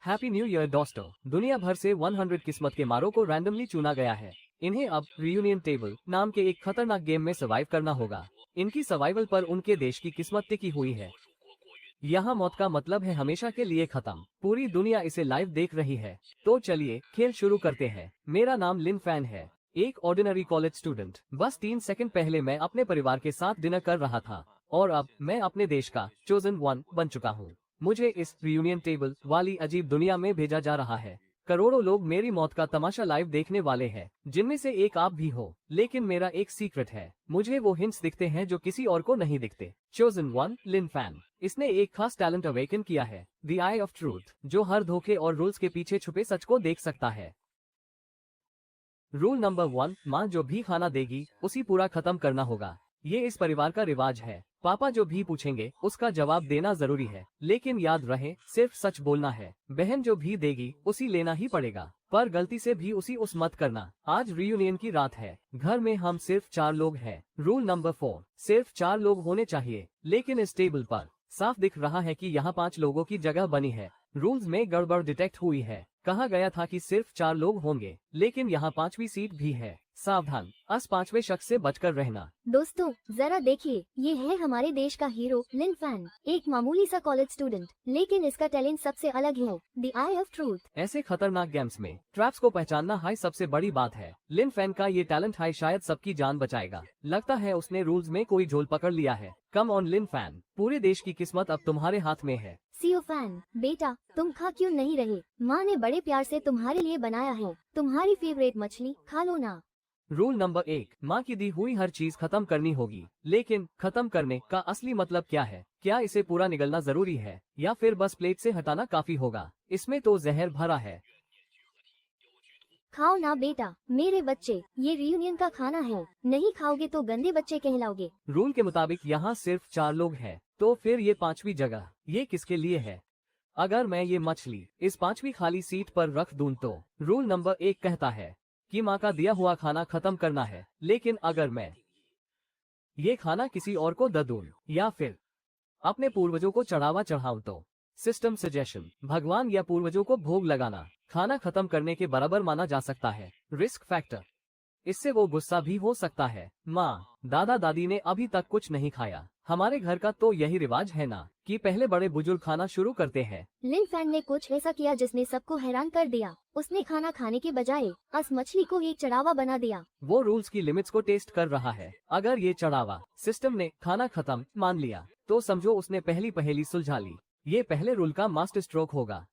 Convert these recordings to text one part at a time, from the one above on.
Happy new year दोस्तों। दुनिया भर से 100 किस्मत के मारों को रैंडमली चुना गया है। इन्हें अब रियूनियन टेबल नाम के एक खतरनाक गेम में सर्वाइव करना होगा। इनकी सर्वाइवल पर उनके देश की किस्मत टिकी हुई है। यहाँ मौत का मतलब है हमेशा के लिए खत्म। पूरी दुनिया इसे लाइव देख रही है। तो चलिए खेल शुरू करते हैं। मेरा नाम लिन फैन है, एक ऑर्डिनरी कॉलेज स्टूडेंट। बस 3 सेकंड पहले मैं अपने परिवार के साथ डिनर कर रहा था और अब मैं अपने देश का चोजन वन बन चुका हूँ। मुझे इस रियूनियन टेबल वाली अजीब दुनिया में भेजा जा रहा है। करोड़ों लोग मेरी मौत का तमाशा लाइव देखने वाले हैं, जिनमें से एक आप भी हो। लेकिन मेरा एक सीक्रेट है, मुझे वो हिंट्स दिखते हैं जो किसी और को नहीं दिखते। चोजन वन लिन फैन, इसने एक खास टैलेंट अवेकन किया है, द आई ऑफ ट्रूथ, जो हर धोखे और रूल्स के पीछे छुपे सच को देख सकता है। रूल नंबर 1, माँ जो भी खाना देगी उसी पूरा खत्म करना होगा। ये इस परिवार का रिवाज है। पापा जो भी पूछेंगे उसका जवाब देना जरूरी है, लेकिन याद रहे सिर्फ सच बोलना है। बहन जो भी देगी उसी लेना ही पड़ेगा, पर गलती से भी उस मत करना। आज रियूनियन की रात है, घर में हम सिर्फ 4 लोग हैं। रूल नंबर 4, सिर्फ 4 लोग होने चाहिए, लेकिन इस टेबल पर साफ दिख रहा है कि यहाँ 5 लोगों की जगह बनी है। रूल्स में गड़बड़ डिटेक्ट हुई है। कहा गया था कि सिर्फ 4 लोग होंगे, लेकिन यहाँ 5वीं सीट भी है। सावधान, अस 5वें शख्स से बचकर रहना। दोस्तों जरा देखिए, ये है हमारे देश का हीरो लिन फैन, एक मामूली सा कॉलेज स्टूडेंट, लेकिन इसका टैलेंट सबसे अलग है, द आई ऑफ ट्रूथ। ऐसे खतरनाक गेम्स में ट्रैप्स को पहचानना हाई सबसे बड़ी बात है। लिन फैन का ये टैलेंट हाई शायद सबकी जान बचाएगा। लगता है उसने रूल्स में कोई झोल पकड़ लिया है। कम ऑन लिन फैन, पूरे देश की किस्मत अब तुम्हारे हाथ में है। सीओ फैन, बेटा तुम खा क्यों नहीं रहे? माँ ने बड़े प्यार से तुम्हारे लिए बनाया है, तुम्हारी फेवरेट मछली खा लो ना। रूल नंबर 1, माँ की दी हुई हर चीज खत्म करनी होगी, लेकिन खत्म करने का असली मतलब क्या है? क्या इसे पूरा निगलना जरूरी है या फिर बस प्लेट से हटाना काफी होगा? इसमें तो जहर भरा है। खाओ ना बेटा मेरे बच्चे, ये रियूनियन का खाना है, नहीं खाओगे तो गंदे बच्चे कहलाओगे। रूल के मुताबिक यहाँ सिर्फ 4 लोग हैं, तो फिर ये 5वीं जगह ये किसके लिए है? अगर मैं ये मछली इस 5वीं खाली सीट पर रख दूं तो रूल नंबर 1 कहता है कि माँ का दिया हुआ खाना खत्म करना है, लेकिन अगर मैं ये खाना किसी और को दे दूं या फिर अपने पूर्वजों को चढ़ावा चढ़ाऊं तो सिस्टम सजेशन, भगवान या पूर्वजों को भोग लगाना खाना खत्म करने के बराबर माना जा सकता है। रिस्क फैक्टर, इससे वो गुस्सा भी हो सकता है। माँ दादा दादी ने अभी तक कुछ नहीं खाया। हमारे घर का तो यही रिवाज है ना कि पहले बड़े बुजुर्ग खाना शुरू करते हैं। लिन फैन ने कुछ ऐसा किया जिसने सबको हैरान कर दिया। उसने खाना खाने के बजाय अस मछली को एक चढ़ावा बना दिया। वो रूल्स की लिमिट्स को टेस्ट कर रहा है। अगर ये चढ़ावा सिस्टम ने खाना खत्म मान लिया तो समझो उसने पहली पहेली सुलझा ली। ये पहले रूल का मास्टर स्ट्रोक होगा।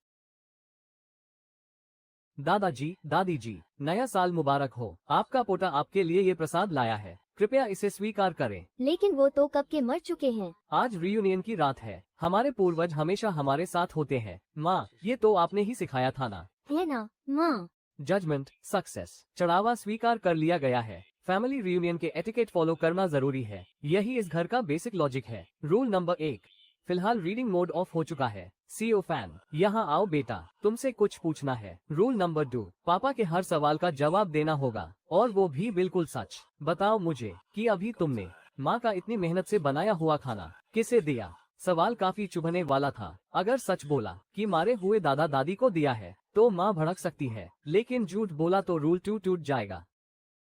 दादाजी दादी जी, नया साल मुबारक हो। आपका पोता आपके लिए ये प्रसाद लाया है, कृपया इसे स्वीकार करें। लेकिन वो तो कब के मर चुके हैं। आज रियूनियन की रात है, हमारे पूर्वज हमेशा हमारे साथ होते हैं। माँ ये तो आपने ही सिखाया था ना। है ना माँ। जजमेंट सक्सेस, चढ़ावा स्वीकार कर लिया गया है। फैमिली रियूनियन के एटिकेट फॉलो करना जरूरी है, यही इस घर का बेसिक लॉजिक है। रूल नंबर 1, फिलहाल रीडिंग मोड ऑफ हो चुका है। सीओ फैन, यहाँ आओ बेटा, तुमसे कुछ पूछना है। रूल नंबर 2, पापा के हर सवाल का जवाब देना होगा, और वो भी बिल्कुल सच। बताओ मुझे कि अभी तुमने माँ का इतनी मेहनत से बनाया हुआ खाना किसे दिया? सवाल काफी चुभने वाला था। अगर सच बोला कि मारे हुए दादा दादी को दिया है तो माँ भड़क सकती है, लेकिन झूठ बोला तो रूल 2 टूट जाएगा।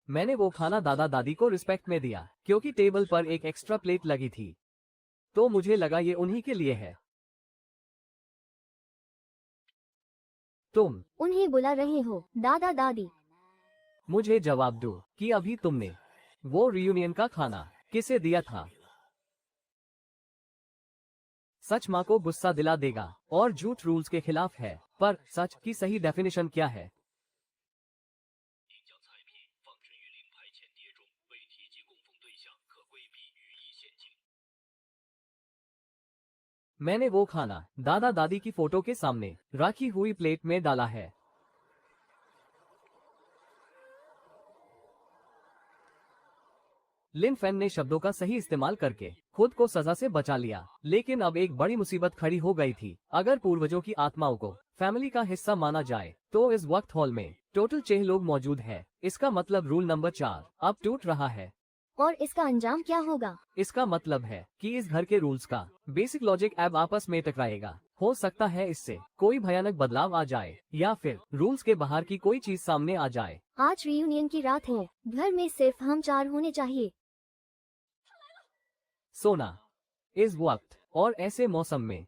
मैंने वो खाना दादा दादी को रिस्पेक्ट में दिया, क्योंकि टेबल पर एक एक्स्ट्रा प्लेट लगी थी, तो मुझे लगा ये उन्हीं के लिए है। तुम उन्हें बुला रहे हो दादा दादी? मुझे जवाब दो कि अभी तुमने वो रियूनियन का खाना किसे दिया था? सच माँ को गुस्सा दिला देगा और झूठ रूल्स के खिलाफ है, पर सच की सही डेफिनेशन क्या है? मैंने वो खाना दादा दादी की फोटो के सामने रखी हुई प्लेट में डाला है। लिन फैन ने शब्दों का सही इस्तेमाल करके खुद को सजा से बचा लिया, लेकिन अब एक बड़ी मुसीबत खड़ी हो गई थी। अगर पूर्वजों की आत्माओं को फैमिली का हिस्सा माना जाए तो इस वक्त हॉल में टोटल 6 लोग मौजूद हैं। इसका मतलब रूल नंबर 4 अब टूट रहा है। और इसका अंजाम क्या होगा? इसका मतलब है कि इस घर के रूल्स का बेसिक लॉजिक अब आपस में टकराएगा। हो सकता है इससे कोई भयानक बदलाव आ जाए या फिर रूल्स के बाहर की कोई चीज सामने आ जाए। आज रियूनियन की रात है, घर में सिर्फ हम 4 होने चाहिए। सोना इस वक्त और ऐसे मौसम में।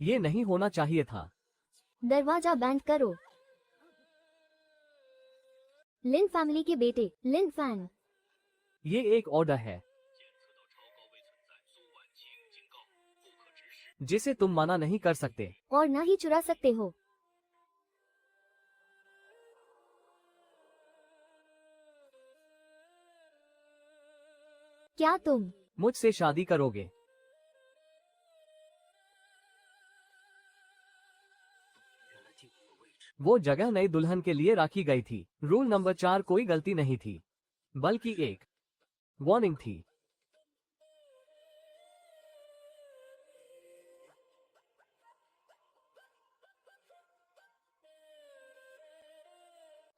ये नहीं होना चाहिए था। दरवाजा बंद करो। लिन फैमिली के बेटे लिन फैन। ये एक ऑर्डर है जिसे तुम मना नहीं कर सकते। और न ही चुरा सकते हो। क्या तुम मुझसे शादी करोगे? वो जगह नई दुल्हन के लिए रखी गई थी। रूल नंबर 4 कोई गलती नहीं थी, बल्कि एक वार्निंग थी।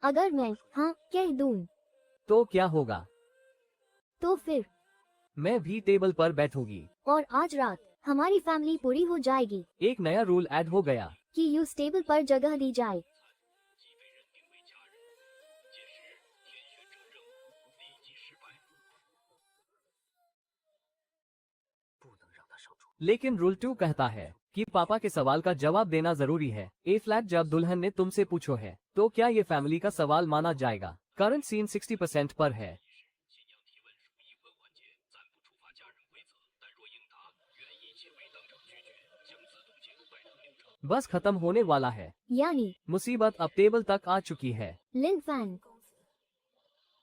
अगर मैं हाँ कह दूं तो क्या होगा? तो फिर मैं भी टेबल पर बैठूंगी। और आज रात हमारी फैमिली पूरी हो जाएगी एक नया रूल ऐड हो गया। कि यूज टेबल पर जगह दी जाए। लेकिन रूल 2 कहता है कि पापा के सवाल का जवाब देना जरूरी है। ए फ्लैट जब दुल्हन ने तुमसे पूछो है तो क्या ये फैमिली का सवाल माना जाएगा? करंट सीन 60% पर है। बस खत्म होने वाला है। यानी मुसीबत अब टेबल तक आ चुकी है। लिन फैन,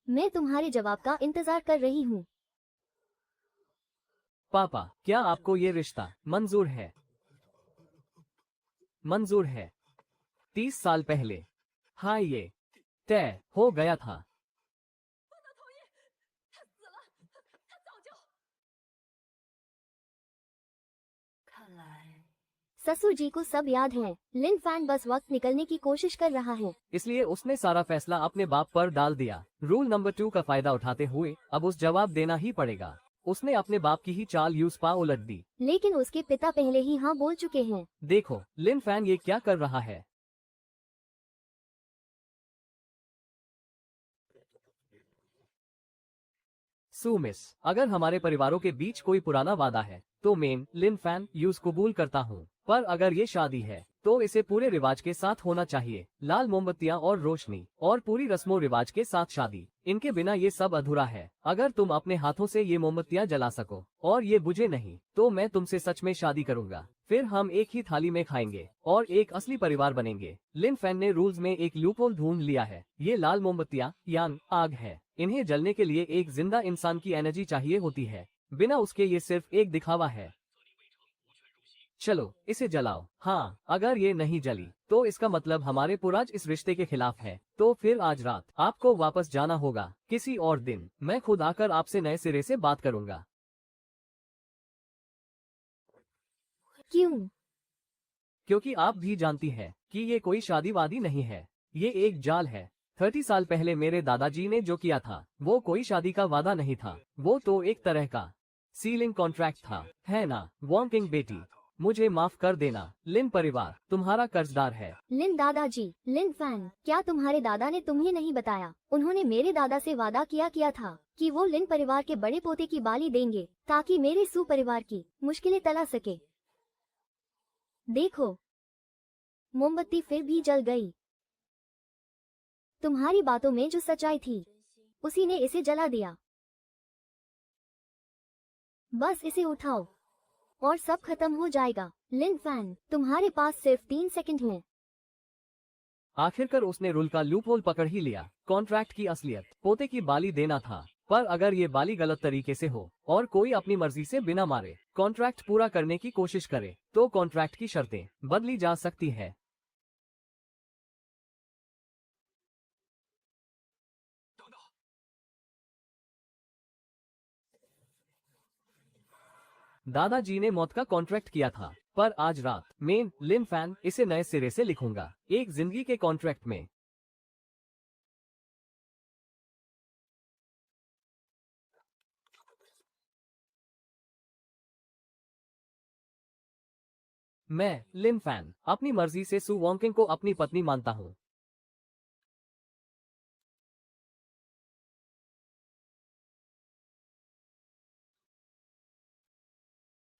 मैं तुम्हारे जवाब का इंतजार कर रही हूँ। पापा, क्या आपको ये रिश्ता मंजूर है? मंजूर है। 30 साल पहले हाँ ये तय हो गया था। ससुर जी को सब याद है। लिन फैन बस वक्त निकलने की कोशिश कर रहा है। इसलिए उसने सारा फैसला अपने बाप पर डाल दिया। रूल नंबर 2 का फायदा उठाते हुए अब उस जवाब देना ही पड़ेगा। उसने अपने बाप की ही चाल यूज पा उलट दी। लेकिन उसके पिता पहले ही हाँ बोल चुके हैं। देखो लिन फैन ये क्या कर रहा है। सुमिस, अगर हमारे परिवारों के बीच कोई पुराना वादा है तो मैं लिन फैन यूज कबूल करता हूँ, पर अगर ये शादी है तो इसे पूरे रिवाज के साथ होना चाहिए। लाल मोमबत्तियाँ और रोशनी और पूरी रस्मों रिवाज के साथ शादी। इनके बिना ये सब अधूरा है। अगर तुम अपने हाथों से ये मोमबत्तियाँ जला सको और ये बुझे नहीं तो मैं तुमसे सच में शादी करूंगा। फिर हम एक ही थाली में खाएंगे और एक असली परिवार बनेंगे। लिन फैन ने रूल्स में एक लूपहोल ढूंढ लिया है। ये लाल मोमबत्तियाँ यान आग है। इन्हें जलने के लिए एक जिंदा इंसान की एनर्जी चाहिए होती है। बिना उसके ये सिर्फ एक दिखावा है। चलो इसे जलाओ। हाँ, अगर ये नहीं जली तो इसका मतलब हमारे पूर्वज इस रिश्ते के खिलाफ है। तो फिर आज रात आपको वापस जाना होगा। किसी और दिन मैं खुद आकर आपसे नए सिरे से बात करूंगा। क्यों? क्योंकि आप भी जानती है कि ये कोई शादी वादी नहीं है। ये एक जाल है। 30 साल पहले मेरे दादाजी ने जो किया था वो कोई शादी का वादा नहीं था। वो तो एक तरह का सीलिंग कॉन्ट्रैक्ट था, है ना वॉन्किंग बेटी? मुझे माफ कर देना। लिन परिवार तुम्हारा कर्जदार है। लिन दादाजी, लिन फैन, क्या तुम्हारे दादा ने तुम्हें नहीं बताया? उन्होंने मेरे दादा से वादा किया था कि वो लिन परिवार के बड़े पोते की बाली देंगे ताकि मेरे सू परिवार की मुश्किलें टला सके। देखो, मोमबत्ती फिर भी जल गई। तुम्हारी बातों में जो सच्चाई थी उसी ने इसे जला दिया। बस इसे उठाओ और सब खत्म हो जाएगा। लिन फैन, तुम्हारे पास सिर्फ 3 सेकंड हैं। आखिरकार उसने रूल का लूपहोल पकड़ ही लिया। कॉन्ट्रैक्ट की असलियत पोते की बाली देना था, पर अगर ये बाली गलत तरीके से हो और कोई अपनी मर्जी से बिना मारे कॉन्ट्रैक्ट पूरा करने की कोशिश करे तो कॉन्ट्रैक्ट की शर्तें बदली जा सकती है। दादाजी ने मौत का कॉन्ट्रैक्ट किया था। पर आज रात मैं लिन फैन इसे नए सिरे से लिखूंगा, एक जिंदगी के कॉन्ट्रैक्ट में। मैं लिन फैन अपनी मर्जी से सू वॉन्किंग को अपनी पत्नी मानता हूँ।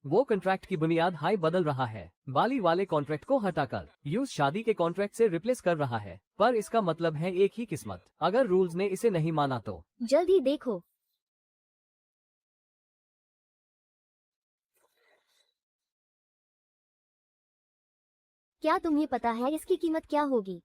वो कॉन्ट्रैक्ट की बुनियाद हाई बदल रहा है, बाली वाले कॉन्ट्रैक्ट को हटाकर यूज शादी के कॉन्ट्रैक्ट से रिप्लेस कर रहा है। पर इसका मतलब है एक ही किस्मत, अगर रूल्स ने इसे नहीं माना तो। जल्दी देखो। क्या तुम्हें पता है इसकी कीमत क्या होगी?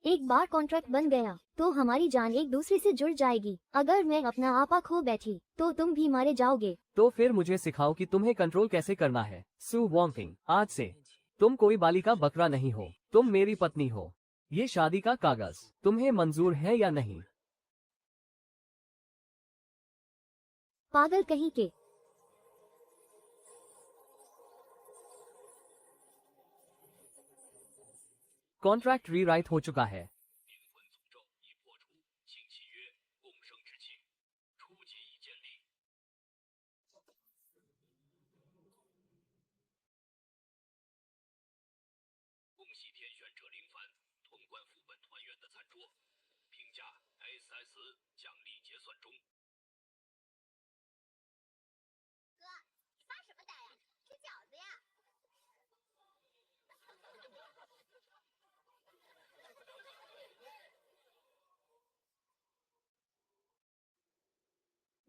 एक बार कॉन्ट्रैक्ट बन गया तो हमारी जान एक दूसरे से जुड़ जाएगी। अगर मैं अपना आपा खो बैठी तो तुम भी मारे जाओगे। तो फिर मुझे सिखाओ कि तुम्हें कंट्रोल कैसे करना है। सू वॉन्किंग, आज से तुम कोई बाली का बकरा नहीं हो, तुम मेरी पत्नी हो। ये शादी का कागज तुम्हें मंजूर है या नहीं? पागल कहीं के। कॉन्ट्रैक्ट रीराइट हो चुका है।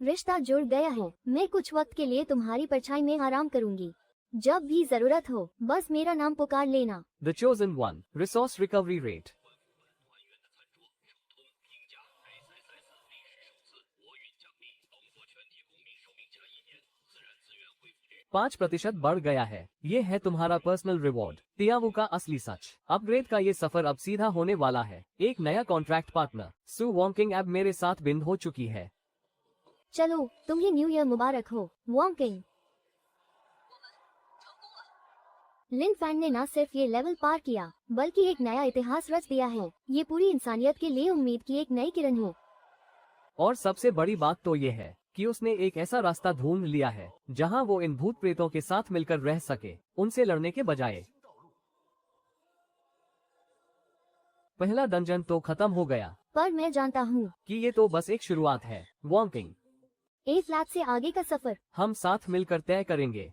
रिश्ता जुड़ गया है। मैं कुछ वक्त के लिए तुम्हारी परछाई में आराम करूंगी। जब भी जरूरत हो बस मेरा नाम पुकार लेना। The chosen one, resource recovery rate 5% बढ़ गया है। ये है तुम्हारा पर्सनल रिवॉर्ड, तियावू का असली सच। अपग्रेड का ये सफर अब सीधा होने वाला है। एक नया कॉन्ट्रैक्ट पार्टनर सू वॉन्किंग अब मेरे साथ बिंद हो चुकी है। चलो, तुम्हें न्यू ईयर मुबारक हो वॉन्किंग। लिन फैन ने न सिर्फ ये लेवल पार किया बल्कि एक नया इतिहास रच दिया है। ये पूरी इंसानियत के लिए उम्मीद की एक नई किरण है। और सबसे बड़ी बात तो ये है कि उसने एक ऐसा रास्ता ढूंढ लिया है जहां वो इन भूत प्रेतों के साथ मिलकर रह सके, उनसे लड़ने के बजाय। पहला डंजन तो खत्म हो गया, पर मैं जानता हूँ कि ये तो बस एक शुरुआत है। वॉन्किंग, ए फ्लैट से आगे का सफर हम साथ मिलकर तय करेंगे।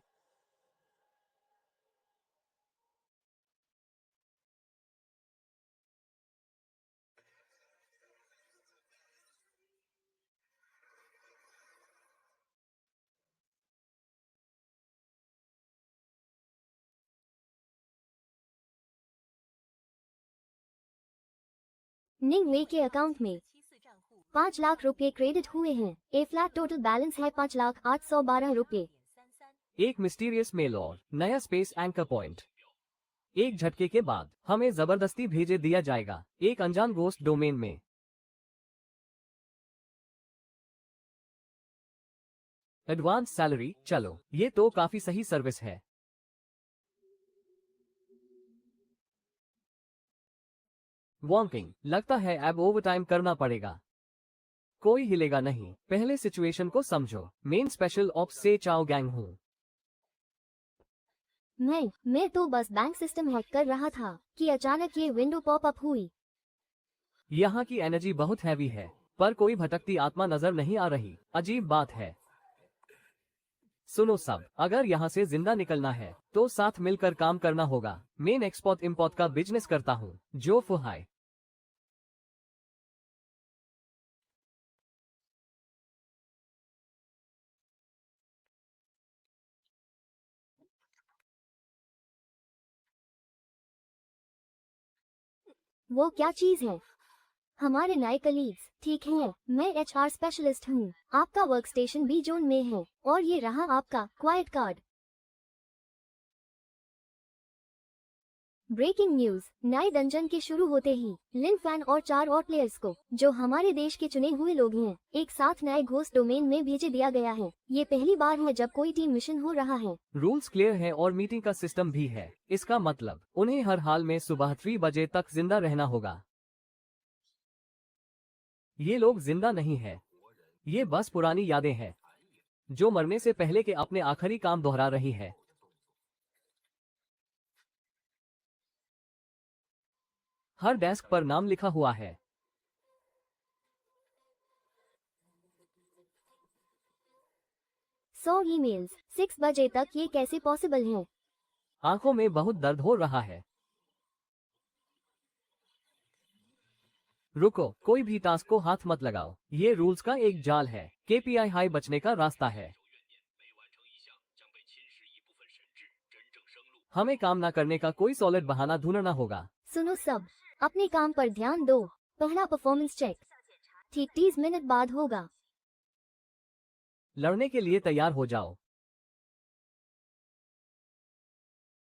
निंग वे के अकाउंट में 5 लाख रुपए क्रेडिट हुए हैं। ए फ्लैट टोटल बैलेंस है 5,08,12 रुपए। एक मिस्टीरियस मेल और नया स्पेस एंकर पॉइंट। एक झटके के बाद हमें जबरदस्ती भेजे दिया जाएगा एक अनजान गोस्ट डोमेन में। एडवांस सैलरी, चलो ये तो काफी सही सर्विस है। वॉन्किंग, लगता है अब ओवरटाइम करना पड़ेगा। कोई हिलेगा नहीं। पहले सिचुएशन को समझो। मेन स्पेशल ऑप्स से चाओ गैंग हूँ। मैं तो बस बैंक सिस्टम हैक कर रहा था कि अचानक ये विंडो पॉप अप हुई। यहाँ की एनर्जी बहुत हैवी है, पर कोई भटकती आत्मा नजर नहीं आ रही। अजीब बात है। सुनो सब, अगर यहाँ से जिंदा निकलना है तो साथ मिलकर काम करना होगा। मेन एक्सपोर्ट इम्पोर्ट का बिजनेस करता हूँ, जो फुहाई। वो क्या चीज है? हमारे नए कलीग्स, ठीक है, मैं HR स्पेशलिस्ट हूँ। आपका वर्क स्टेशन भी जोन में है और ये रहा आपका क्वाइट कार्ड। ब्रेकिंग न्यूज, नए डंजन के शुरू होते ही लिन फैन और 4 और प्लेयर्स को, जो हमारे देश के चुने हुए लोग हैं, एक साथ नए घोस्ट डोमेन में भेजे दिया गया है। ये पहली बार है जब कोई टीम मिशन हो रहा है। रूल्स क्लियर है और मीटिंग का सिस्टम भी है। इसका मतलब उन्हें हर हाल में सुबह 3 बजे तक जिंदा रहना होगा। ये लोग जिंदा नहीं है, ये बस पुरानी यादें हैं जो मरने से पहले के अपने आखिरी काम दोहरा रही है। हर डेस्क पर नाम लिखा हुआ है। 100 ईमेल्स, 6 बजे तक ये कैसे पॉसिबल है? आंखों में बहुत दर्द हो रहा है। रुको, कोई भी टास्क को हाथ मत लगाओ। ये रूल्स का एक जाल है। KPI हाई बचने का रास्ता है। हमें काम ना करने का कोई सॉलिड बहाना ढूंढना होगा। सुनो सब, अपने काम पर ध्यान दो। पहला परफॉर्मेंस चेक ठीक 30 मिनट बाद होगा। लड़ने के लिए तैयार हो जाओ।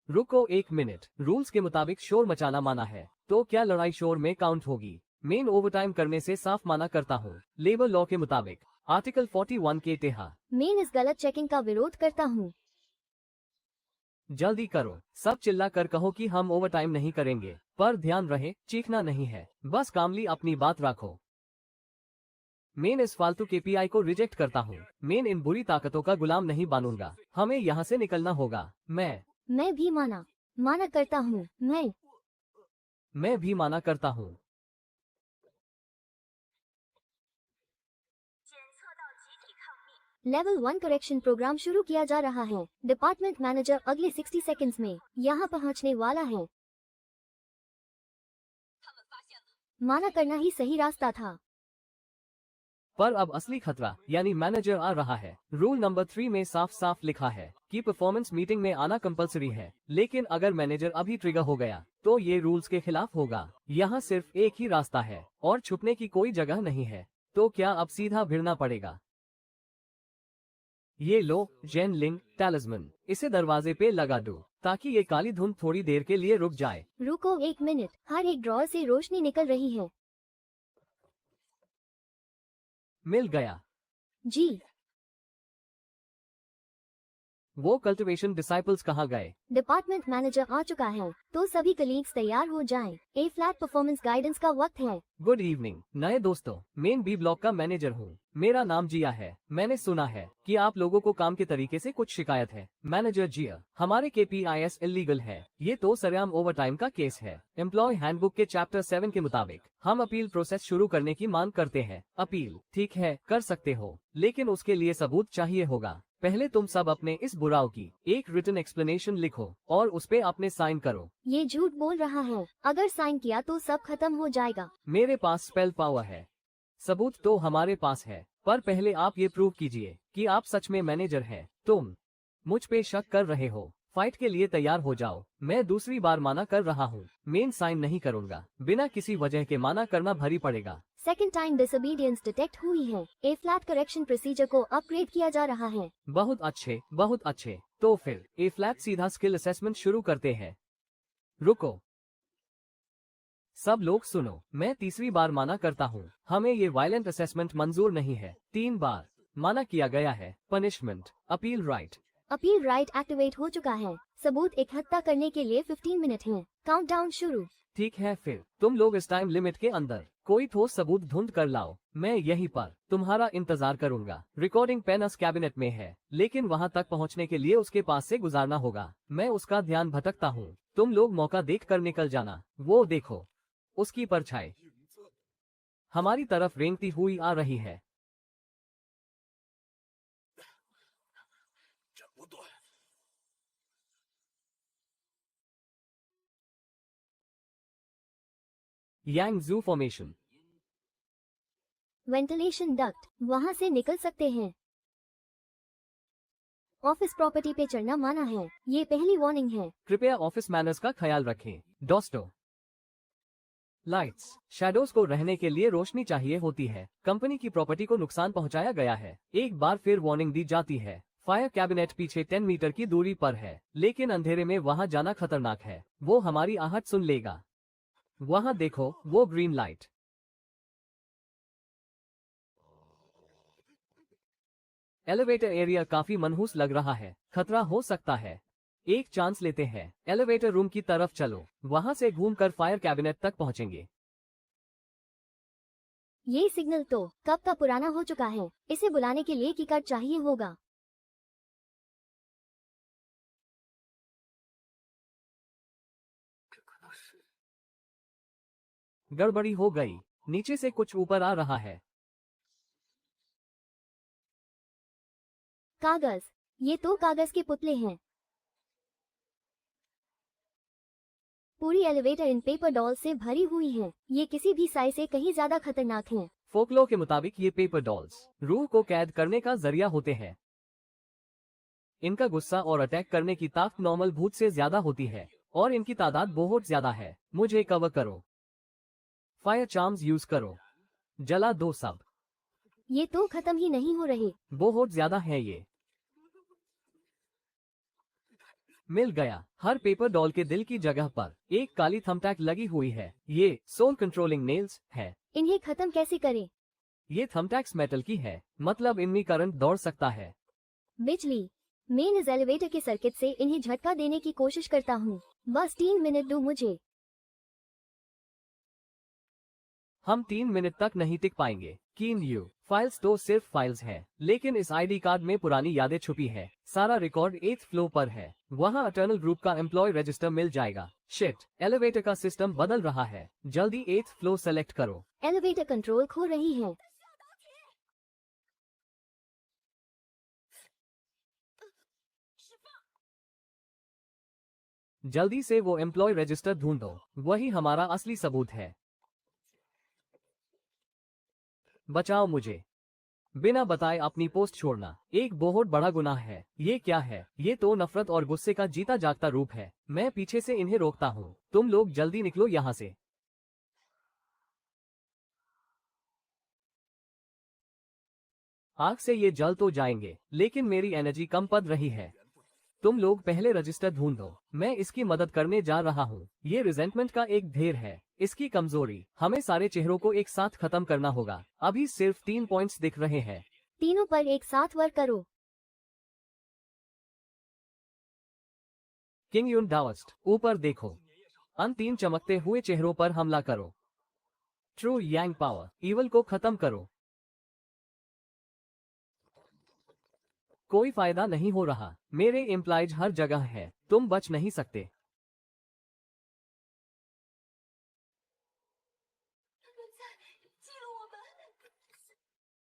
रुको 1 मिनट, रूल्स के मुताबिक शोर मचाना माना है, तो क्या लड़ाई शोर में काउंट होगी? मेन ओवरटाइम करने से साफ माना करता हूँ। लेबर लॉ के मुताबिक आर्टिकल 41 के तहत मैं इस गलत चेकिंग का विरोध करता हूँ। जल्दी करो, सब चिल्ला कर कहो कि हम ओवरटाइम नहीं करेंगे, पर ध्यान रहे चीखना नहीं है, बस कामली अपनी बात रखो। मैं इस फालतू KPI को रिजेक्ट करता हूँ। मैं इन बुरी ताकतों का गुलाम नहीं बनूंगा। हमें यहाँ से निकलना होगा। मैं भी माना करता हूँ। मैं भी माना करता हूँ। लेवल 1 करेक्शन प्रोग्राम शुरू किया जा रहा है। डिपार्टमेंट मैनेजर अगले 60 सेकंड्स में यहाँ पहुँचने वाला है। माना करना ही सही रास्ता था। पर अब असली खतरा यानी मैनेजर आ रहा है। रूल नंबर 3 में साफ साफ लिखा है कि परफॉर्मेंस मीटिंग में आना कंपलसरी है, लेकिन अगर मैनेजर अभी ट्रिगर हो गया तो ये रूल्स के खिलाफ होगा। यहाँ सिर्फ एक ही रास्ता है और छुपने की कोई जगह नहीं है। तो क्या अब सीधा भिड़ना पड़ेगा? ये लो जेन लिंग टैलिस्मन, इसे दरवाजे पे लगा दो ताकि ये काली धुंध थोड़ी देर के लिए रुक जाए। रुको 1 मिनट, हर एक ड्रॉर से रोशनी निकल रही है। मिल गया जी। वो कल्टिवेशन डिसाइपल्स कहाँ गए? डिपार्टमेंट मैनेजर आ चुका है, तो सभी कलीग्स तैयार हो जाएं। ए फ्लैट परफॉर्मेंस गाइडेंस का वक्त है। गुड इवनिंग नए दोस्तों, मेन बी ब्लॉक का मैनेजर हूँ। मेरा नाम जिया है। मैंने सुना है कि आप लोगों को काम के तरीके से कुछ शिकायत है। मैनेजर जिया, हमारे KPIs इलीगल है। ये तो सरेआम ओवरटाइम का केस है। एम्प्लॉय हैंडबुक के चैप्टर 7 के मुताबिक हम अपील प्रोसेस शुरू करने की मांग करते हैं। अपील ठीक है, कर सकते हो, लेकिन उसके लिए सबूत चाहिए होगा। पहले तुम सब अपने इस बुराव की एक रिटन एक्सप्लेनेशन लिखो और उस पे अपने साइन करो। ये झूठ बोल रहा है। अगर साइन किया तो सब खत्म हो जाएगा। मेरे पास स्पेल पावर है। सबूत तो हमारे पास है, पर पहले आप ये प्रूव कीजिए कि आप सच में मैनेजर हैं। तुम मुझ पे शक कर रहे हो। फाइट के लिए तैयार हो जाओ। मैं दूसरी बार माना कर रहा हूँ। मेन साइन नहीं करूँगा। बिना किसी वजह के माना करना भारी पड़ेगा। सेकंड टाइम डिसोबीडियंस डिटेक्ट हुई है। ए फ्लैट करेक्शन प्रोसीजर को अपग्रेड किया जा रहा है। बहुत अच्छे, बहुत अच्छे। तो फिर ए फ्लैट सीधा स्किल असेसमेंट शुरू करते हैं। रुको, सब लोग सुनो, मैं तीसरी बार माना करता हूँ। हमें ये वायलेंट असेसमेंट मंजूर नहीं है। 3 बार माना किया गया है। Punishment, appeal right. Appeal right activate हो चुका है। सबूत इकट्ठा करने के लिए 15 मिनट है। काउंटडाउन शुरू। ठीक है, फिर तुम लोग इस टाइम लिमिट के अंदर कोई ठोस सबूत ढूंढ कर लाओ। मैं यहीं पर तुम्हारा इंतजार करूंगा। रिकॉर्डिंग पेन उस कैबिनेट में है, लेकिन वहां तक पहुंचने के लिए उसके पास से गुजारना होगा। मैं उसका ध्यान भटकता हूँ। तुम लोग मौका देख कर निकल जाना। वो देखो, उसकी परछाई हमारी तरफ रेंगती हुई आ रही है। यांग जू फॉर्मेशन। वेंटिलेशन डक्ट, वहाँ से निकल सकते हैं। ऑफिस प्रॉपर्टी पे चढ़ना माना है। ये पहली वार्निंग है। कृपया ऑफिस मैनर्स का ख्याल रखें। दोस्तों, लाइट्स, शैडोज को रहने के लिए रोशनी चाहिए होती है। कंपनी की प्रॉपर्टी को नुकसान पहुंचाया गया है। एक बार फिर वार्निंग दी जाती है। फायर कैबिनेट पीछे 10 मीटर की दूरी पर है, लेकिन अंधेरे में वहां जाना खतरनाक है। वो हमारी आहट सुन लेगा। वहां देखो, वो ग्रीन लाइट। एलिवेटर एरिया काफी मनहूस लग रहा है, खतरा हो सकता है। एक चांस लेते हैं, एलिवेटर रूम की तरफ चलो, वहां से घूमकर फायर कैबिनेट तक पहुंचेंगे। ये सिग्नल तो कब का पुराना हो चुका है। इसे बुलाने के लिए की कार्ड चाहिए होगा। गड़बड़ी हो गई, नीचे से कुछ ऊपर आ रहा है। कागज, ये तो कागज के पुतले हैं। पूरी एलिवेटर इन पेपर डॉल से भरी हुई है। ये किसी भी साइज से कहीं ज्यादा खतरनाक हैं। फोकलो के मुताबिक ये पेपर डॉल्स रूह को कैद करने का जरिया होते हैं। इनका गुस्सा और अटैक करने की ताकत नॉर्मल भूत से ज्यादा होती है, और इनकी तादाद बहुत ज्यादा है। मुझे कवर करो, फायर चार्म्स यूज करो, जला दो सब। ये तो खत्म ही नहीं हो रहे। बहुत ज्यादा है ये। मिल गया। हर पेपर डॉल के दिल की जगह पर एक काली थंबटैक लगी हुई है। ये सोल कंट्रोलिंग नेल्स है। इन्हें खत्म कैसे करें? ये थंबटैक्स मेटल की है, मतलब इनमें करंट दौड़ सकता है। बिजली। मैं इस एलिवेटर के सर्किट से इन्हें झटका देने की कोशिश करता हूँ। बस 3 मिनट दो मुझे। हम 3 मिनट तक नहीं टिक पाएंगे। कीन यू, फाइल्स तो सिर्फ फाइल्स हैं, लेकिन इस आईडी कार्ड में पुरानी यादें छुपी है। सारा रिकॉर्ड 8th फ्लोर पर है। वहाँ अटर्नल ग्रुप का एम्प्लॉय रजिस्टर मिल जाएगा। शिट, एलिवेटर का सिस्टम बदल रहा है। जल्दी 8th फ्लोर सेलेक्ट करो। एलिवेटर कंट्रोल खो रही है। जल्दी से वो एम्प्लॉय रजिस्टर ढूंढो, वही हमारा असली सबूत है। बचाओ मुझे। बिना बताए अपनी पोस्ट छोड़ना एक बहुत बड़ा गुनाह है। ये क्या है? ये तो नफरत और गुस्से का जीता जागता रूप है। मैं पीछे से इन्हें रोकता हूँ। तुम लोग जल्दी निकलो यहाँ से। आग से ये जल तो जाएंगे, लेकिन मेरी एनर्जी कम पड़ रही है। तुम लोग पहले रजिस्टर ढूंढो, मैं इसकी मदद करने जा रहा हूँ। ये रिजेंटमेंट का एक ढेर है, इसकी कमजोरी। हमें सारे चेहरों को एक साथ खत्म करना होगा। अभी सिर्फ 3 पॉइंट्स दिख रहे हैं। तीनों पर एक साथ वर्क करो। किंग यून डावस्ट, ऊपर देखो। अन 3 चमकते हुए चेहरों पर हमला करो। ट्रू यांग पावर, इवल को खत्म करो। कोई फायदा नहीं हो रहा। मेरे एम्प्लॉयज हर जगह है, तुम बच नहीं सकते।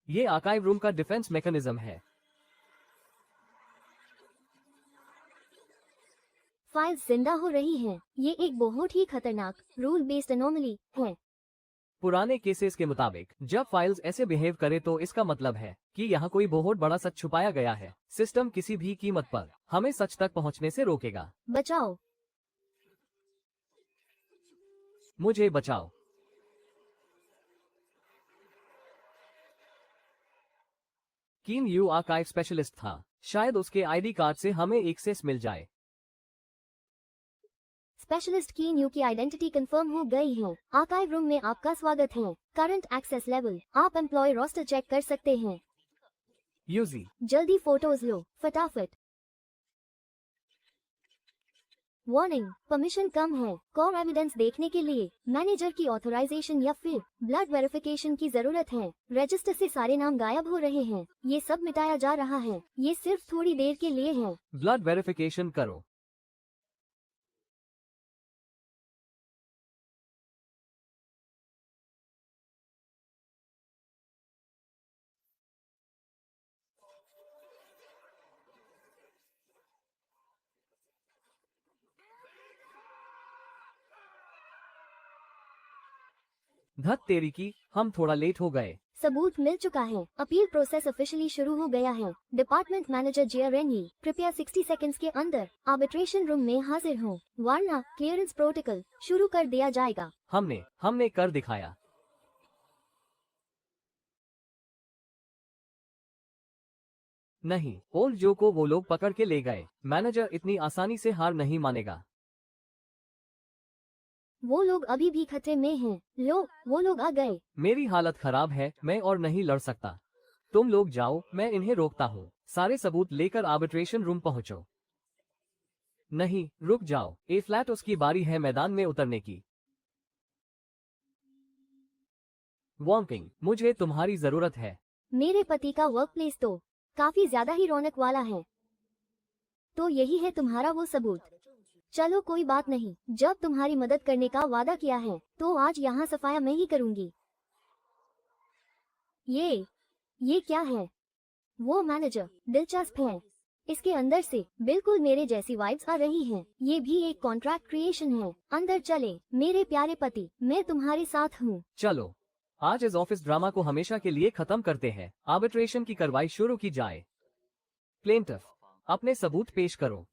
ये आर्काइव रूम का डिफेंस मैकेनिज्म है। फाइल्स जिंदा हो रही हैं। ये एक बहुत ही खतरनाक रूल बेस्ड एनोमली है। पुराने केसेस के मुताबिक जब फाइल्स ऐसे बिहेव करे तो इसका मतलब है कि यहाँ कोई बहुत बड़ा सच छुपाया गया है। सिस्टम किसी भी कीमत पर हमें सच तक पहुँचने से रोकेगा। बचाओ। मुझे बचाओ। कीन यू आर्काइव स्पेशलिस्ट था। शायद उसके आईडी कार्ड से हमें एक्सेस मिल जाए। स्पेशलिस्ट की न्यू की आइडेंटिटी कंफर्म हो गई है। आर्काइव रूम में आपका स्वागत है। करंट एक्सेस लेवल, आप एम्प्लॉय रोस्टर चेक कर सकते हैं। यूजी, जल्दी फोटोज लो, फटाफट। वार्निंग, परमिशन कम है। कोर एविडेंस देखने के लिए मैनेजर की ऑथराइजेशन या फिर ब्लड वेरिफिकेशन की जरूरत है। रजिस्टर से सारे नाम गायब हो रहे हैं। ये सब मिटाया जा रहा है। ये सिर्फ थोड़ी देर के लिए है। ब्लड वेरिफिकेशन करो। धत तेरी की, हम थोड़ा लेट हो गए। सबूत मिल चुका है। अपील प्रोसेस ऑफिशियली शुरू हो गया है। डिपार्टमेंट मैनेजर जियारेनी, कृपया 60 सेकंड्स के अंदर आर्बिट्रेशन रूम में हाजिर हो, वरना क्लियरेंस प्रोटोकॉल शुरू कर दिया जाएगा। हमने कर दिखाया। नहीं, ओल्ड जो को वो लोग पकड़ के ले गए। मैनेजर इतनी आसानी से हार नहीं मानेगा। वो लोग अभी भी खतरे में हैं। लो, वो लोग आ गए। मेरी हालत खराब है, मैं और नहीं लड़ सकता। तुम लोग जाओ, मैं इन्हें रोकता हूँ। सारे सबूत लेकर आर्बिट्रेशन रूम पहुंचो। नहीं, रुक जाओ। ए फ्लैट, उसकी बारी है मैदान में उतरने की। वॉन्किंग, मुझे तुम्हारी जरूरत है। मेरे पति का वर्क प्लेस तो काफी ज्यादा ही रौनक वाला है। तो यही है तुम्हारा वो सबूत। चलो कोई बात नहीं, जब तुम्हारी मदद करने का वादा किया है तो आज यहाँ सफाया मैं ही करूँगी। ये क्या है? वो मैनेजर दिलचस्प है। इसके अंदर से बिल्कुल मेरे जैसी वाइब्स आ रही हैं। ये भी एक कॉन्ट्रैक्ट क्रिएशन है। अंदर चले मेरे प्यारे पति, मैं तुम्हारे साथ हूँ। चलो, आज इस ऑफिस ड्रामा को हमेशा के लिए खत्म करते हैं। आर्बिट्रेशन की कार्रवाई शुरू की जाए। प्लेंटिफ, अपने सबूत पेश करो।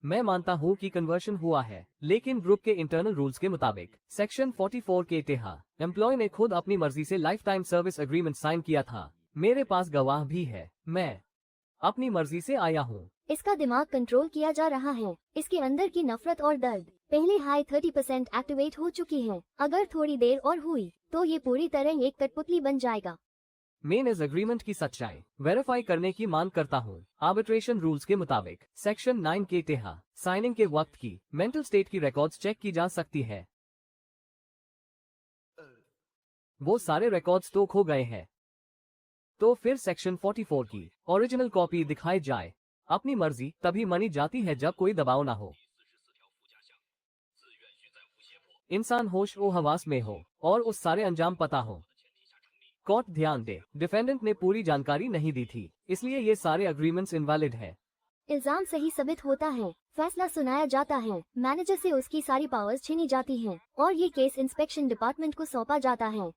मैं मानता हूं कि कन्वर्शन हुआ है, लेकिन ग्रुप के इंटरनल रूल्स के मुताबिक सेक्शन 44 के तहत एम्प्लॉय ने खुद अपनी मर्जी से lifetime service agreement sign किया था। मेरे पास गवाह भी है। मैं अपनी मर्जी से आया हूँ। इसका दिमाग कंट्रोल किया जा रहा है। इसके अंदर की नफरत और दर्द पहले हाई 30% एक्टिवेट हो चुकी है। अगर थोड़ी देर और हुई तो ये पूरी तरह एक कठपुतली बन जाएगा। मैं इस एग्रीमेंट की सच्चाई वेरीफाई करने की मांग करता हूँ। आर्बिट्रेशन रूल्स के मुताबिक सेक्शन 9 के तहत साइनिंग के वक्त की मेंटल स्टेट की रिकॉर्ड्स चेक की जा सकती है। वो सारे रिकॉर्ड्स तो खो गए हैं। तो फिर सेक्शन 44 की ओरिजिनल कॉपी दिखाई जाए। अपनी मर्जी तभी मानी जाती है जब कोई दबाव ना हो, इंसान होश ओ हवास में हो और उस सारे अंजाम पता हो। कोर्ट ध्यान दे, डिफेंडेंट ने पूरी जानकारी नहीं दी थी, इसलिए ये सारे अग्रीमेंट्स इनवैलिड है। इल्जाम सही साबित होता है, फैसला सुनाया जाता है, मैनेजर से उसकी सारी पावर्स छीनी जाती हैं और ये केस इंस्पेक्शन डिपार्टमेंट को सौंपा जाता है।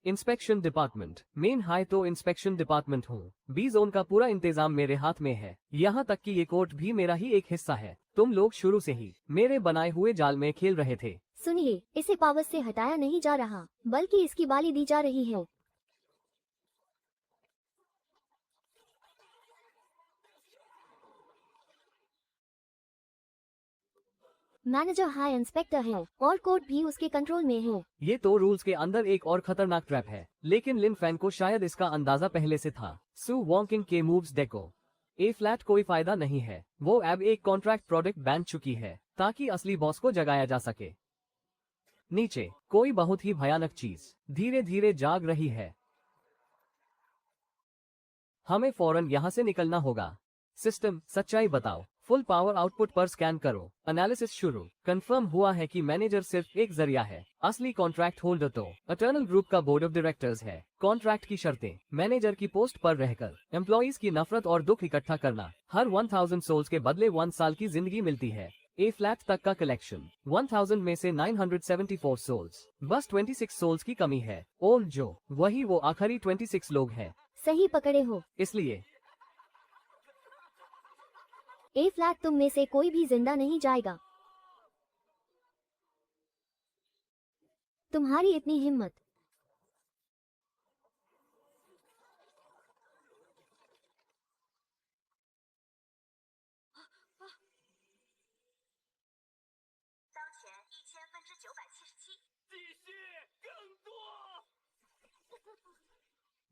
इंस्पेक्शन डिपार्टमेंट, मेन हाई तो इंस्पेक्शन डिपार्टमेंट हूँ। बी जोन का पूरा इंतजाम मेरे हाथ में है। यहाँ तक कि ये कोर्ट भी मेरा ही एक हिस्सा है। तुम लोग शुरू से ही मेरे बनाए हुए जाल में खेल रहे थे। सुनिए, इसे पावर्स से हटाया नहीं जा रहा, बल्कि इसकी बाली दी जा रही है। मैनेजर हाई इंस्पेक्टर है और कोर्ट भी उसके कंट्रोल में है। ये तो रूल्स के अंदर एक और खतरनाक ट्रैप है, लेकिन लिन फैन को शायद इसका अंदाजा पहले से था। सू वॉन्किंग के मूव्स देखो। ए फ्लैट कोई फायदा नहीं है। वो अब एक कॉन्ट्रैक्ट प्रोडक्ट बैन चुकी है ताकि असली बॉस को जगाया जा सके। नीचे कोई बहुत ही भयानक चीज धीरे धीरे जाग रही है। हमें फौरन यहाँ से निकलना होगा। सिस्टम, सच्चाई बताओ। फुल पावर आउटपुट पर स्कैन करो। एनालिसिस शुरू। कंफर्म हुआ है कि मैनेजर सिर्फ एक जरिया है। असली कॉन्ट्रैक्ट होल्डर तो अटर्नल ग्रुप का बोर्ड ऑफ डायरेक्टर्स है। कॉन्ट्रैक्ट की शर्तें, मैनेजर की पोस्ट पर रहकर एम्प्लॉइज की नफरत और दुख इकट्ठा करना। हर 1000 सोल्स के बदले 1 साल की जिंदगी मिलती है। ए फ्लैट तक का कलेक्शन 1000 में से 974 सोल्स, बस 26 सोल्स की कमी है। ओल्ड जो, वही वो आखिरी 26 लोग हैं। सही पकड़े हो। इसलिए ए फ्लैट, तुम में से कोई भी जिंदा नहीं जाएगा। तुम्हारी इतनी हिम्मत।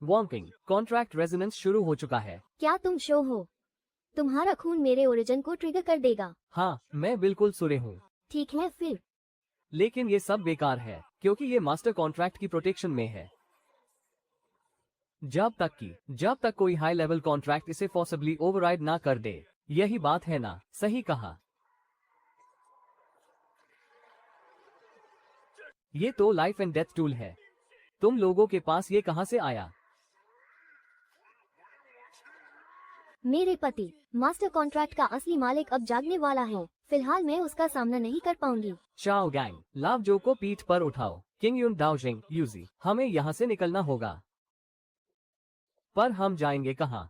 वॉन्किंग, कॉन्ट्रैक्ट रेजोनेंस शुरू हो चुका है। क्या तुम शो हो? तुम्हारा खून मेरे ओरिजिन को ट्रिगर कर देगा। हाँ, मैं बिल्कुल सुरे हूँ। ठीक है फिर। लेकिन ये सब बेकार है, क्योंकि ये मास्टर कॉन्ट्रैक्ट की प्रोटेक्शन में है। जब तक कोई हाई लेवल कॉन्ट्रैक्ट इसे फॉर्सिबली ओवरराइड ना कर दे। यही बात है ना? सही कहा। ये तो लाइफ एंड डेथ टूल है। तुम लोगों के पास ये कहां से आया? मेरे पति, मास्टर कॉन्ट्रैक्ट का असली मालिक अब जागने वाला है। फिलहाल मैं उसका सामना नहीं कर पाऊंगी। चाओ गैंग, लाव जो को पीठ पर उठाओ। किंग यून डाओजिंग यूजी, हमें यहाँ से निकलना होगा। पर हम जाएंगे कहाँ?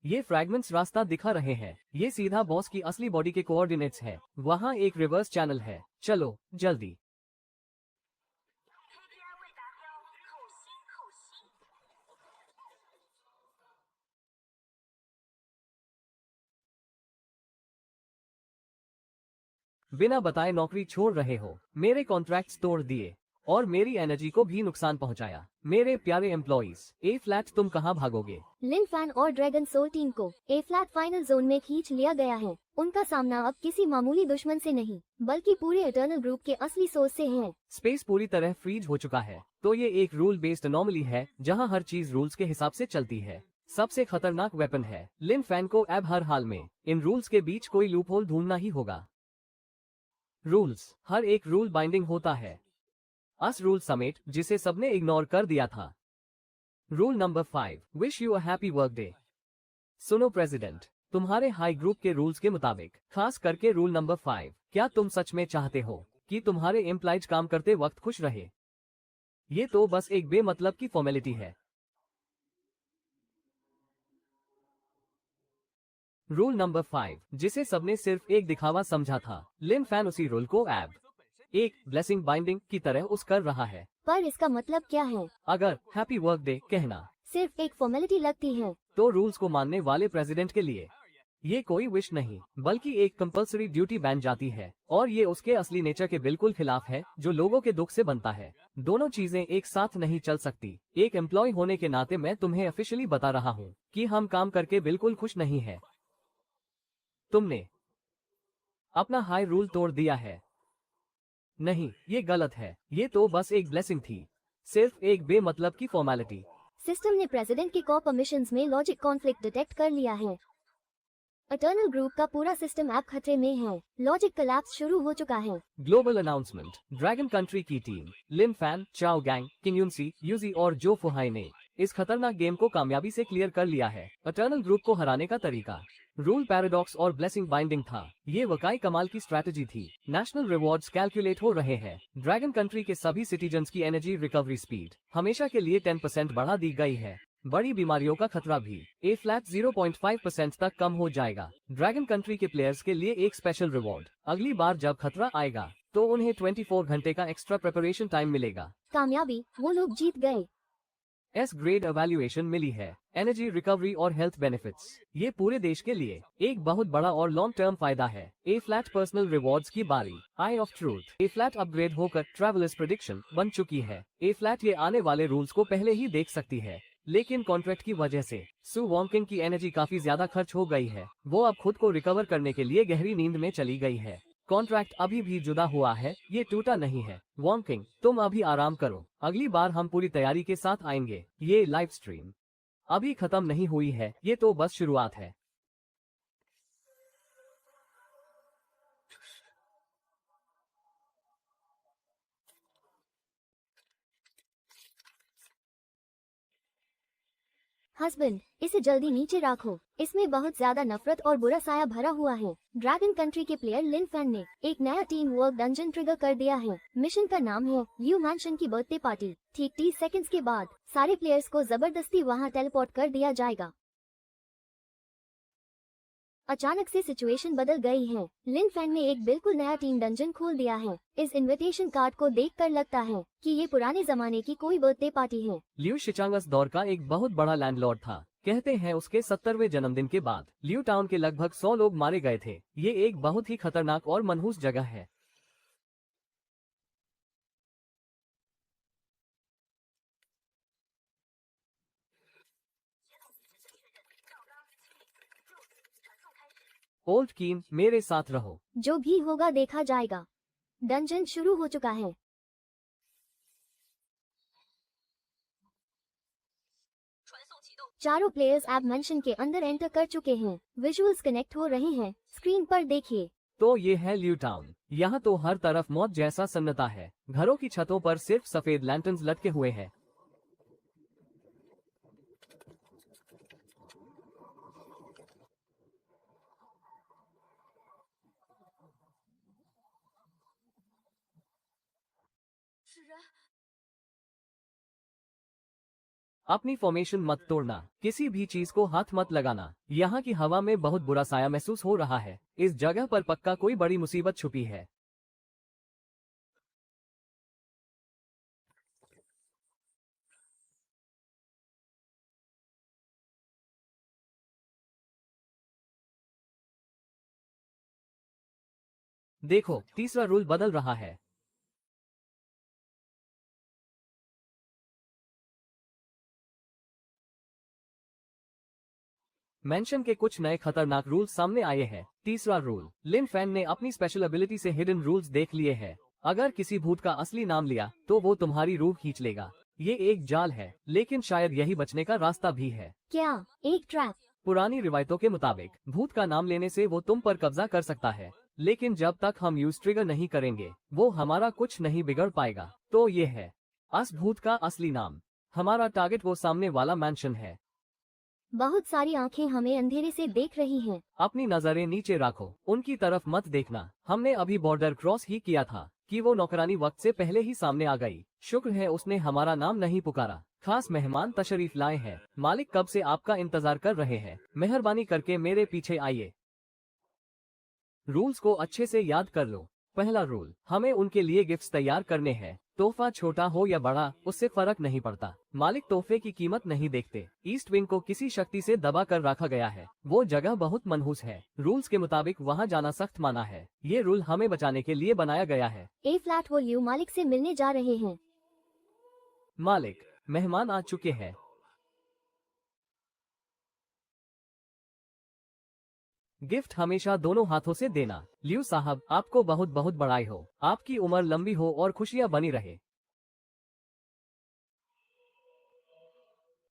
ये फ्रैगमेंट्स रास्ता दिखा रहे हैं। ये सीधा बॉस की असली बॉडी के कोऑर्डिनेट्स है। वहाँ एक रिवर्स चैनल है। चलो जल्दी। बिना बताए नौकरी छोड़ रहे हो, मेरे कॉन्ट्रैक्ट्स तोड़ दिए और मेरी एनर्जी को भी नुकसान पहुंचाया। मेरे प्यारे एम्प्लॉइज, ए फ्लैट तुम कहाँ भागोगे? लिन फैन और ड्रैगन सोल टीम को ए फ्लैट फाइनल जोन में खींच लिया गया है। उनका सामना अब किसी मामूली दुश्मन से नहीं, बल्कि पूरे इटर्नल ग्रुप के असली सोर्स से है। स्पेस पूरी तरह फ्रीज हो चुका है, तो ये एक रूल बेस्ड अनोमली है जहाँ हर चीज रूल्स के हिसाब से चलती है। सबसे खतरनाक वेपन है लिन फैन को अब हर हाल में इन रूल्स के बीच कोई लूपहोल ढूंढना ही होगा। रूल्स, हर एक रूल बाइंडिंग होता है, अस रूल समेत, जिसे सबने इग्नोर कर दिया था। Rule number 5, wish you a happy work day. सुनो प्रेसिडेंट, तुम्हारे हाई ग्रुप के रूल्स के मुताबिक, खास करके रूल नंबर 5, क्या तुम सच में चाहते हो कि तुम्हारे एम्प्लॉइज काम करते वक्त खुश रहे? ये तो बस एक बेमतलब की फॉर्मेलिटी है। रूल नंबर 5, जिसे सबने सिर्फ एक दिखावा समझा था, लिन फैन उसी रूल को अब एक ब्लेसिंग बाइंडिंग की तरह उस कर रहा है। पर इसका मतलब क्या है? अगर हैप्पी वर्क डे कहना सिर्फ एक फॉर्मेलिटी लगती है, तो रूल्स को मानने वाले प्रेसिडेंट के लिए ये कोई विश नहीं, बल्कि एक कंपल्सरी ड्यूटी बन जाती है, और ये उसके असली नेचर के बिल्कुल खिलाफ है, जो लोगों के दुख से बनता है। दोनों चीजें एक साथ नहीं चल सकती। एक एम्प्लॉय होने के नाते मैं तुम्हें ऑफिशियली बता रहा हूँ कि हम काम करके बिल्कुल खुश नहीं है। तुमने अपना हाई रूल तोड़ दिया है। नहीं, ये गलत है। ये तो बस एक ब्लेसिंग थी, सिर्फ एक बेमतलब की फॉर्मेलिटी। सिस्टम ने प्रेसिडेंट के कॉ परमिशंस में लॉजिक कॉन्फ्लिक्ट डिटेक्ट कर लिया है। इटर्नल ग्रुप का पूरा सिस्टम ऐप खतरे में है। लॉजिक कोलैप्स शुरू हो चुका है। ग्लोबल अनाउंसमेंट, ड्रैगन कंट्री की टीम लिन फैन, चाओ गैंग, किंग युनसी, यूजी और जो फुहाई ने इस खतरनाक गेम को कामयाबी से क्लियर कर लिया है। इटर्नल ग्रुप को हराने का तरीका रूल पैराडॉक्स और ब्लेसिंग बाइंडिंग था। ये वाकई कमाल की स्ट्रैटेजी थी। नेशनल रिवॉर्ड्स कैलकुलेट हो रहे हैं। ड्रैगन कंट्री के सभी सिटीजन्स की एनर्जी रिकवरी स्पीड हमेशा के लिए 10% बढ़ा दी गई है। बड़ी बीमारियों का खतरा भी ए फ्लैट 0.5% तक कम हो जाएगा। ड्रैगन कंट्री के प्लेयर्स के लिए एक स्पेशल रिवॉर्ड, अगली बार जब खतरा आएगा तो उन्हें 24 घंटे का एक्स्ट्रा प्रिपरेशन टाइम मिलेगा। कामयाबी, वो लोग जीत गए। एस ग्रेड एवेल्युएशन मिली है, एनर्जी रिकवरी और हेल्थ बेनिफिट्स। ये पूरे देश के लिए एक बहुत बड़ा और लॉन्ग टर्म फायदा है। ए फ्लैट पर्सनल रिवॉर्ड्स की बारी, eye of truth. A flat upgrade होकर ट्रैवलर्स प्रेडिक्शन बन चुकी है। ए फ्लैट ये आने वाले रूल्स को पहले ही देख सकती है, लेकिन कॉन्ट्रैक्ट की वजह से सू वॉन्किंग की एनर्जी काफी ज्यादा खर्च हो गई है। वो अब खुद को रिकवर करने के लिए गहरी नींद में चली गई है। कॉन्ट्रैक्ट अभी भी जुदा हुआ है, ये टूटा नहीं है। वॉन्किंग, तुम अभी आराम करो, अगली बार हम पूरी तैयारी के साथ आएंगे। ये लाइव स्ट्रीम अभी खत्म नहीं हुई है, ये तो बस शुरुआत है। हस्बैंड, इसे जल्दी नीचे रखो। इसमें बहुत ज्यादा नफरत और बुरा साया भरा हुआ है। ड्रैगन कंट्री के प्लेयर लिन फैन ने एक नया टीम वर्क डंजन ट्रिगर कर दिया है। मिशन का नाम है ल्यू मैंशन की बर्थडे पार्टी। ठीक 30 सेकंड्स के बाद सारे प्लेयर्स को जबरदस्ती वहां टेलीपोर्ट कर दिया जाएगा। अचानक से सिचुएशन बदल गई है। लिन फैन ने एक बिल्कुल नया टीम डंजन खोल दिया है। इस इनविटेशन कार्ड को देखकर लगता है कि ये पुराने जमाने की कोई बर्थडे पार्टी है। ल्यू शिचांगस दौर का एक बहुत बड़ा लैंडलॉर्ड था। कहते हैं उसके 70वें जन्मदिन के बाद ल्यू टाउन के लगभग 100 लोग मारे गए थे। ये एक बहुत ही खतरनाक और मनहूस जगह है। ओल्ड कीन, मेरे साथ रहो। जो भी होगा देखा जाएगा। डंजन शुरू हो चुका है। चारों प्लेयर्स ऐप मेंशन के अंदर एंटर कर चुके हैं। विजुअल्स कनेक्ट हो रहे हैं, स्क्रीन पर देखिए। तो ये है ल्यू टाउन। यहाँ तो हर तरफ मौत जैसा सन्नाटा है। घरों की छतों पर सिर्फ सफेद लैंटर्न्स लटके हुए हैं। अपनी फॉर्मेशन मत तोड़ना, किसी भी चीज को हाथ मत लगाना। यहाँ की हवा में बहुत बुरा साया महसूस हो रहा है। इस जगह पर पक्का कोई बड़ी मुसीबत छुपी है। देखो, तीसरा रूल बदल रहा है। मेंशन के कुछ नए खतरनाक रूल्स सामने आए हैं। तीसरा रूल, लिन फैन ने अपनी स्पेशल एबिलिटी से हिडन रूल्स देख लिए हैं। अगर किसी भूत का असली नाम लिया तो वो तुम्हारी रूह खींच लेगा। ये एक जाल है, लेकिन शायद यही बचने का रास्ता भी है। क्या? एक ट्रैप? पुरानी रिवायतों के मुताबिक भूत का नाम लेने से वो तुम पर कब्जा कर सकता है, लेकिन जब तक हम यूज ट्रिगर नहीं करेंगे वो हमारा कुछ नहीं बिगड़ पाएगा। तो ये है अस भूत का असली नाम। हमारा टारगेट वो सामने वाला मैंशन है। बहुत सारी आंखें हमें अंधेरे से देख रही हैं। अपनी नजरें नीचे रखो, उनकी तरफ मत देखना। हमने अभी बॉर्डर क्रॉस ही किया था कि वो नौकरानी वक्त से पहले ही सामने आ गई। शुक्र है उसने हमारा नाम नहीं पुकारा। खास मेहमान तशरीफ लाए हैं। मालिक कब से आपका इंतजार कर रहे हैं। मेहरबानी करके मेरे पीछे आइए। रूल्स को अच्छे से याद कर लो। पहला रूल, हमें उनके लिए गिफ्ट्स तैयार करने हैं। तोहफा छोटा हो या बड़ा उससे फर्क नहीं पड़ता। मालिक तोहफे की कीमत नहीं देखते। ईस्ट विंग को किसी शक्ति से दबा कर रखा गया है। वो जगह बहुत मनहूस है। रूल्स के मुताबिक वहाँ जाना सख्त माना है। ये रूल हमें बचाने के लिए बनाया गया है। ए फ्लैट वो ल्यू मालिक से मिलने जा रहे हैं। मालिक, मेहमान आ चुके हैं। गिफ्ट हमेशा दोनों हाथों से देना। ल्यू साहब, आपको बहुत बहुत बधाई हो। आपकी उम्र लंबी हो और खुशियां बनी रहे।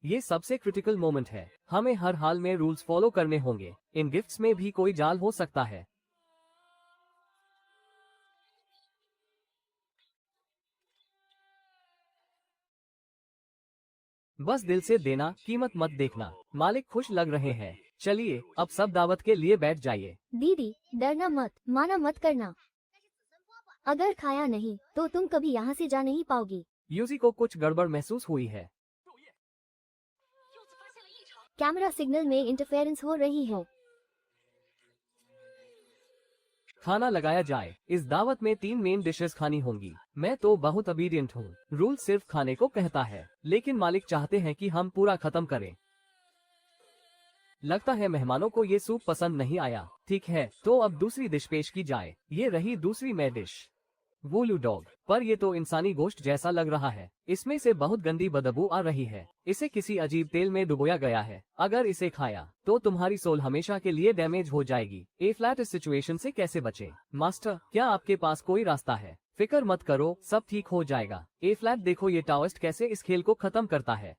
ये सबसे क्रिटिकल मोमेंट है। हमें हर हाल में रूल्स फॉलो करने होंगे। इन गिफ्ट्स में भी कोई जाल हो सकता है। बस दिल से देना, कीमत मत देखना। मालिक खुश लग रहे हैं। चलिए, अब सब दावत के लिए बैठ जाइए। दीदी, डरना मत, माना मत करना। अगर खाया नहीं तो तुम कभी यहाँ से जा नहीं पाओगी। यूजी को कुछ गड़बड़ महसूस हुई है। कैमरा सिग्नल में इंटरफेरेंस हो रही है। खाना लगाया जाए। इस दावत में 3 मेन डिशेस खानी होंगी। मैं तो बहुत ओबीडियंट हूँ। रूल सिर्फ खाने को कहता है, लेकिन मालिक चाहते हैं कि हम पूरा खत्म करें। लगता है मेहमानों को ये सूप पसंद नहीं आया। ठीक है, तो अब दूसरी डिश पेश की जाए। ये रही दूसरी मैं डिश, वूलू डॉग। पर ये तो इंसानी गोश्त जैसा लग रहा है। इसमें से बहुत गंदी बदबू आ रही है। इसे किसी अजीब तेल में डुबोया गया है। अगर इसे खाया तो तुम्हारी सोल हमेशा के लिए डैमेज हो जाएगी। ए फ्लैट इस सिचुएशन से कैसे बचे? मास्टर, क्या आपके पास कोई रास्ता है? फिक्र मत करो, सब ठीक हो जाएगा। ए फ्लैट, देखो ये टाओइस्ट कैसे इस खेल को खत्म करता है।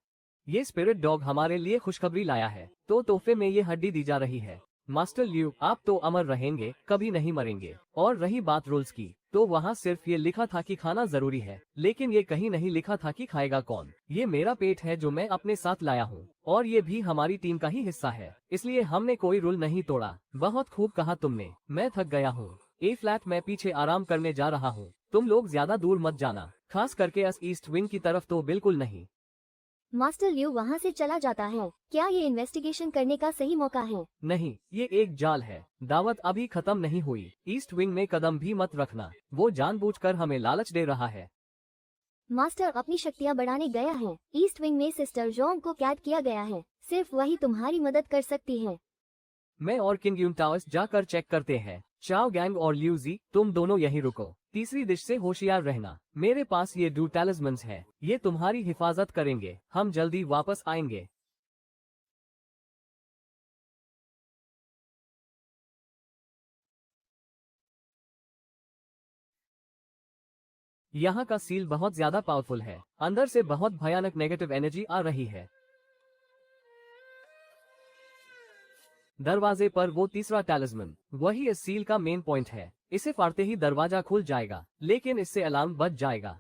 ये स्पिरिट डॉग हमारे लिए खुशखबरी लाया है, तो तोहफे में ये हड्डी दी जा रही है। मास्टर ल्यू, आप तो अमर रहेंगे, कभी नहीं मरेंगे। और रही बात रूल्स की, तो वहाँ सिर्फ ये लिखा था कि खाना जरूरी है, लेकिन ये कहीं नहीं लिखा था कि खाएगा कौन। ये मेरा पेट है जो मैं अपने साथ लाया हूँ, और ये भी हमारी टीम का ही हिस्सा है, इसलिए हमने कोई रूल नहीं तोड़ा। बहुत खूब कहा तुमने। मैं थक गया हूँ। ए फ्लैट, मैं पीछे आराम करने जा रहा हूँ। तुम लोग ज्यादा दूर मत जाना, खास करके अस ईस्ट विंग की तरफ तो बिल्कुल नहीं। मास्टर ल्यू वहाँ से चला जाता है। क्या ये इन्वेस्टिगेशन करने का सही मौका है? नहीं, ये एक जाल है। दावत अभी खत्म नहीं हुई। ईस्ट विंग में कदम भी मत रखना। वो जानबूझकर हमें लालच दे रहा है। मास्टर अपनी शक्तियाँ बढ़ाने गया है। ईस्ट विंग में सिस्टर जोंग को कैद किया गया है। सिर्फ वही तुम्हारी मदद कर सकती है। मैं और किंग यून टावर्स जाकर चेक करते हैं। चाओ गैंग और ल्यूजी, तुम दोनों यहीं रुको। तीसरी डिश से होशियार रहना। मेरे पास ये 2 टैलिस्मन्स हैं। ये तुम्हारी हिफाजत करेंगे। हम जल्दी वापस आएंगे। यहाँ का सील बहुत ज्यादा पावरफुल है। अंदर से बहुत भयानक नेगेटिव एनर्जी आ रही है। दरवाजे पर वो तीसरा टैलिस्मन, वही इस सील का मेन पॉइंट है। इसे फाड़ते ही दरवाजा खुल जाएगा, लेकिन इससे अलार्म बज जाएगा।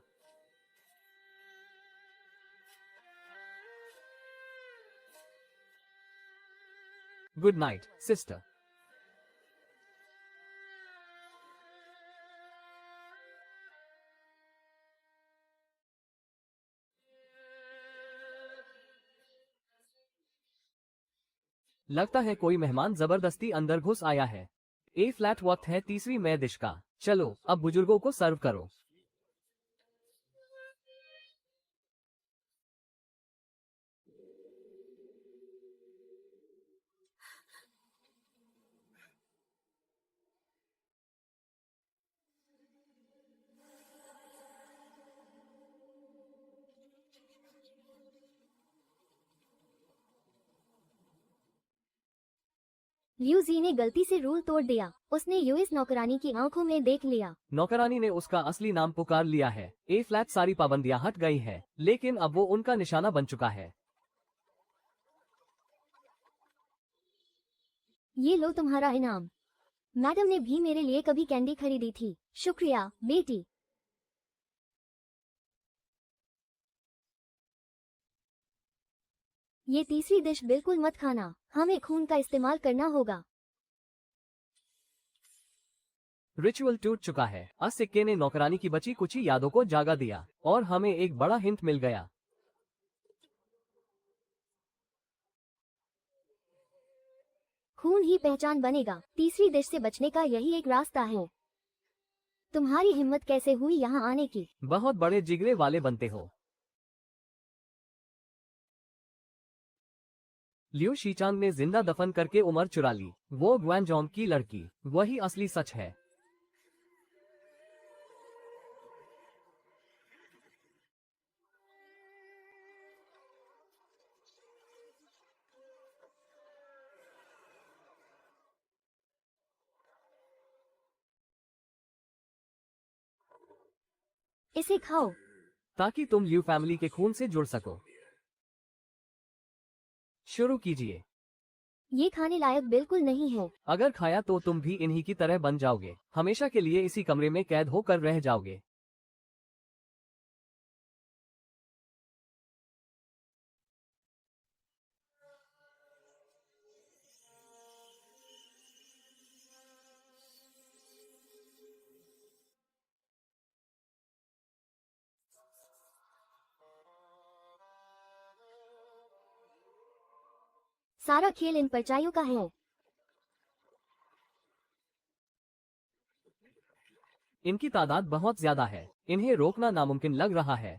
Good night, sister. लगता है कोई मेहमान जबरदस्ती अंदर घुस आया है। ए फ्लैट वक्त है तीसरी मैं डिश का। चलो अब बुजुर्गों को सर्व करो। लियू जी ने गलती से रूल तोड़ दिया। उसने यूएस नौकरानी की आंखों में देख लिया। नौकरानी ने उसका असली नाम पुकार लिया है। ए फ्लैट सारी पाबंदियां हट गई है, लेकिन अब वो उनका निशाना बन चुका है। ये लो तुम्हारा इनाम। मैडम ने भी मेरे लिए कभी कैंडी खरीदी थी। शुक्रिया बेटी। ये तीसरी डिश बिल्कुल मत खाना, हमें खून का इस्तेमाल करना होगा। रिचुअल टूट चुका है। अस सिक्के ने नौकरानी की बची कुची यादों को जागा दिया और हमें एक बड़ा हिंट मिल गया। खून ही पहचान बनेगा। तीसरी डिश से बचने का यही एक रास्ता है। तुम्हारी हिम्मत कैसे हुई यहाँ आने की? बहुत बड़े जिगरे वाले बनते हो। लियू शीचांग ने जिंदा दफन करके उम्र चुरा ली। वो ग्वानजॉन्ग की लड़की, वही असली सच है। इसे खाओ ताकि तुम लियू फैमिली के खून से जुड़ सको। शुरू कीजिए। ये खाने लायक बिल्कुल नहीं है। अगर खाया तो तुम भी इन्हीं की तरह बन जाओगे। हमेशा के लिए इसी कमरे में कैद होकर रह जाओगे। सारा खेल इन परछाइयों का है। इनकी तादाद बहुत ज्यादा है। इन्हें रोकना नामुमकिन लग रहा है।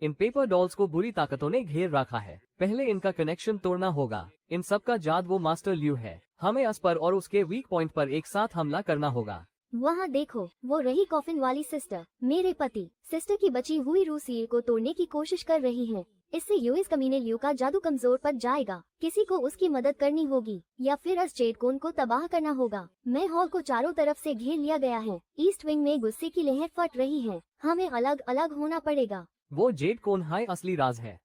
इन पेपर डॉल्स को बुरी ताकतों ने घेर रखा है। पहले इनका कनेक्शन तोड़ना होगा। इन सब का जाद वो मास्टर लियू है। हमें अस पर और उसके वीक पॉइंट पर एक साथ हमला करना होगा। वहाँ देखो, वो रही कॉफिन वाली सिस्टर। मेरे पति सिस्टर की बची हुई रूसील को तोड़ने की कोशिश कर रही है। इससे यूएस कमीने लियू का जादू कमजोर पड़ जाएगा। किसी को उसकी मदद करनी होगी या फिर अस जेड कोन को तबाह करना होगा। मैं हॉल को चारों तरफ से घेर लिया गया है। ईस्ट विंग में गुस्से की लहर फट रही है। हमें अलग अलग होना पड़ेगा। वो जेड कोन हाई असली राज है।